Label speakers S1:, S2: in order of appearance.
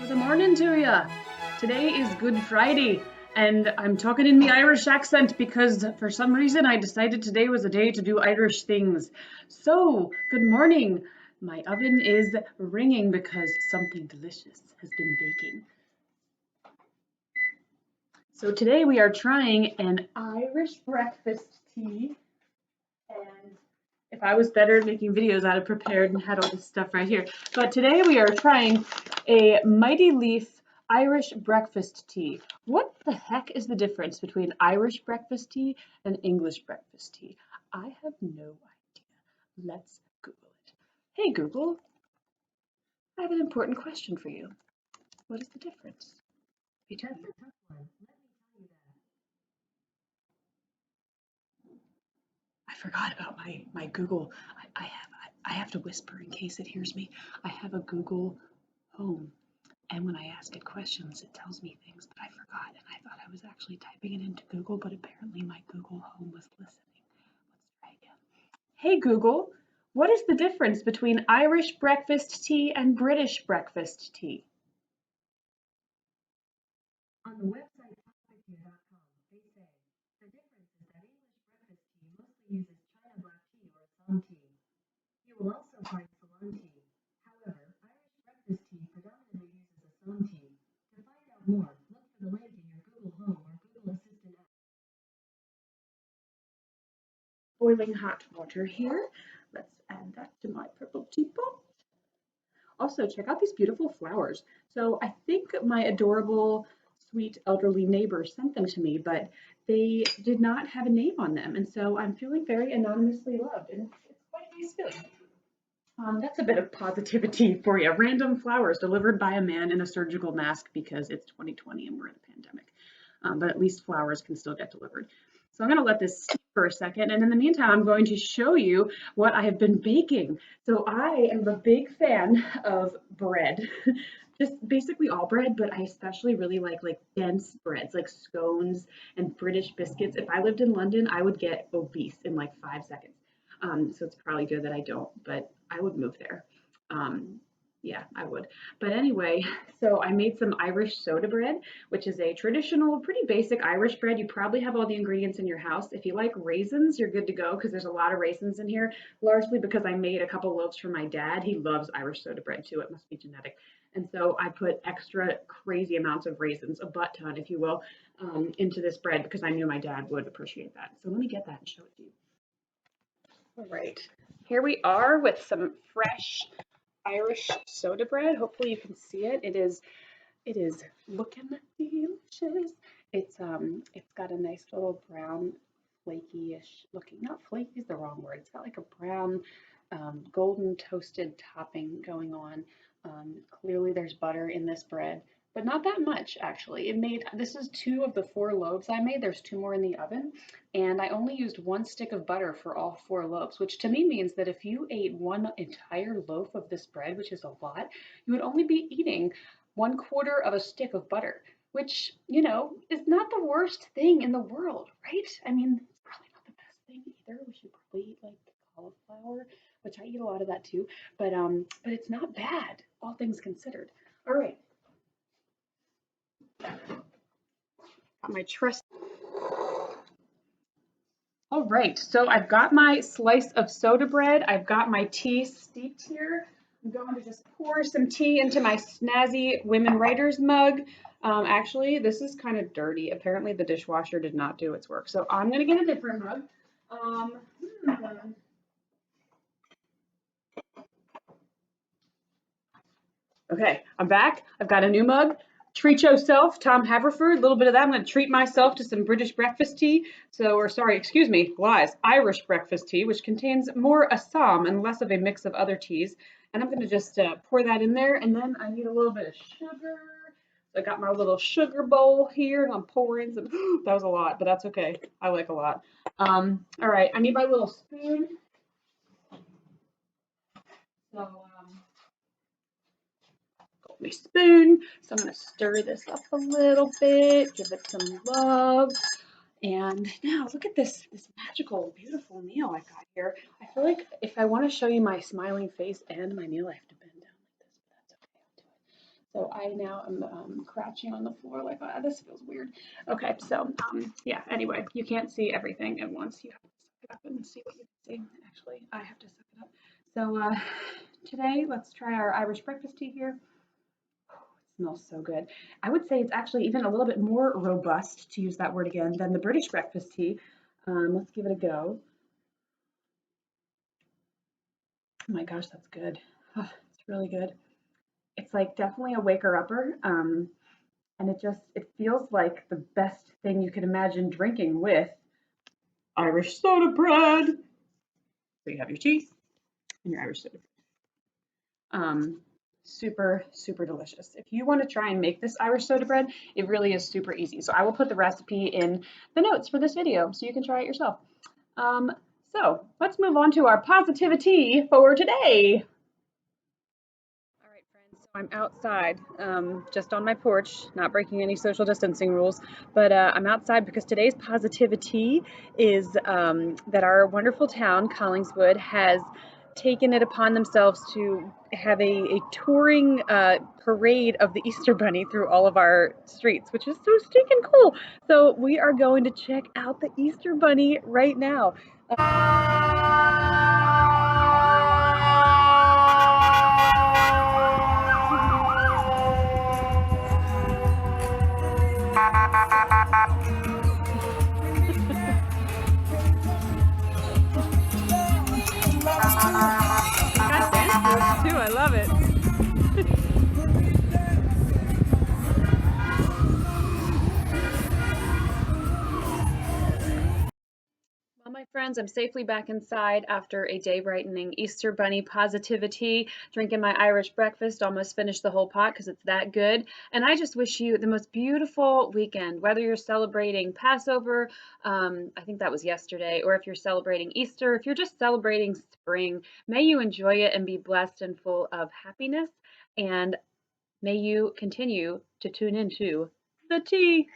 S1: Good morning to ya. Today is Good Friday, and I'm talking in the Irish accent because for some reason I decided today was a day to do Irish things. So, good morning. My oven is ringing because something delicious has been baking. So today we are trying an Irish breakfast tea, and if I was better at making videos, I'd have prepared and had all this stuff right here. But today we are trying a Mighty Leaf Irish breakfast tea. What the heck is the difference between Irish breakfast tea and English breakfast tea? I have no idea. Let's Google it. Hey Google, I have an important question for you. What is the difference between...
S2: That's a tough one. Let me tell you that.
S1: I forgot about my Google. I have to whisper in case it hears me. I have a Google Home. And when I ask it questions, it tells me things, but I forgot. And I thought I was actually typing it into Google, but apparently my Google Home was listening. Let's try again. Hey Google, what is the difference between Irish breakfast tea and British breakfast tea?
S2: On the website tbsp.com, they say the difference is that English breakfast tea mostly uses China black tea or Assam tea. You will also find Ceylon tea. However, Irish breakfast tea predominantly uses Assam tea. To find out more, look for the link in your Google Home or Google Assistant app.
S1: Boiling hot water here. Let's add that to my purple teapot. Also, check out these beautiful flowers. So I think my adorable, sweet elderly neighbor sent them to me, but they did not have a name on them. And so I'm feeling very anonymously loved, and it's quite a nice feeling. That's a bit of positivity for you. Random flowers delivered by a man in a surgical mask because it's 2020 and we're in a pandemic. But at least flowers can still get delivered. So I'm going to let this steep for a second. And in the meantime, I'm going to show you what I have been baking. So I am a big fan of bread, just basically all bread, but I especially really like dense breads, like scones and British biscuits. If I lived in London, I would get obese in like 5 seconds. So it's probably good that I don't, but I would move there. Yeah, I would. But anyway, so I made some Irish soda bread, which is a traditional, pretty basic Irish bread. You probably have all the ingredients in your house. If you like raisins, you're good to go because there's a lot of raisins in here, largely because I made a couple loaves for my dad. He loves Irish soda bread too. It must be genetic. And so I put extra crazy amounts of raisins, a butt ton, if you will, into this bread because I knew my dad would appreciate that. So let me get that and show it to you. All right, here we are with some fresh Irish soda bread. Hopefully you can see it. It is looking delicious. It's got a nice little brown flaky-ish looking, not flaky is the wrong word. It's got like a brown golden toasted topping going on. Clearly there's butter in this bread, but not that much actually. This is 2 of the 4 loaves I made. There's 2 more in the oven, and I only used 1 stick of butter for all 4 loaves, which to me means that if you ate 1 entire loaf of this bread, which is a lot, you would only be eating 1/4 of a stick of butter, which, is not the worst thing in the world, right? I mean, it's probably not the best thing either. We should probably eat like cauliflower, which I eat a lot of that too, but it's not bad, all things considered. All right. Got my trust. All right, so I've got my slice of soda bread. I've got my tea steeped here. I'm going to just pour some tea into my snazzy women writers mug. Actually, this is kind of dirty. Apparently the dishwasher did not do its work. So I'm gonna get a different mug. Okay, I'm back. I've got a new mug. Treat yourself, Tom Haverford. A little bit of that. I'm going to treat myself to some British breakfast tea. Excuse me, lies. Irish breakfast tea, which contains more Assam and less of a mix of other teas. And I'm going to just pour that in there. And then I need a little bit of sugar. So I got my little sugar bowl here, and I'm pouring some. That was a lot, but that's okay. I like a lot. All right, I need my little spoon. So my spoon. So I'm going to stir this up a little bit, give it some love. And now look at this magical, beautiful meal I got here. I feel like if I want to show you my smiling face and my meal, I have to bend down like this, but that's okay. I'll do it. So I now am crouching on the floor like, this feels weird. Okay, so yeah, anyway, you can't see everything at once. You have to suck it up and see what you can see. Actually, I have to suck it up. So today, let's try our Irish breakfast tea here. It smells so good. I would say it's actually even a little bit more robust, to use that word again, than the British breakfast tea. Let's give it a go. Oh my gosh, that's good. Oh, it's really good. It's like definitely a waker upper. And it feels like the best thing you could imagine drinking with Irish soda bread. So you have your tea and your Irish soda. Super, super delicious. If you want to try and make this Irish soda bread, it really is super easy. So I will put the recipe in the notes for this video so you can try it yourself. So let's move on to our positivity for today. All right, friends, so I'm outside, just on my porch, not breaking any social distancing rules, but I'm outside because today's positivity is that our wonderful town, Collingswood, has taken it upon themselves to have a touring parade of the Easter Bunny through all of our streets, which is so stinking cool. So we are going to check out the Easter Bunny right now. Got dance moves too, I love it. Well, my friends, I'm safely back inside after a day brightening Easter Bunny positivity, drinking my Irish breakfast, almost finished the whole pot because it's that good. And I just wish you the most beautiful weekend, whether you're celebrating Passover, I think that was yesterday, or if you're celebrating Easter, if you're just celebrating spring, may you enjoy it and be blessed and full of happiness. And may you continue to tune into the tea.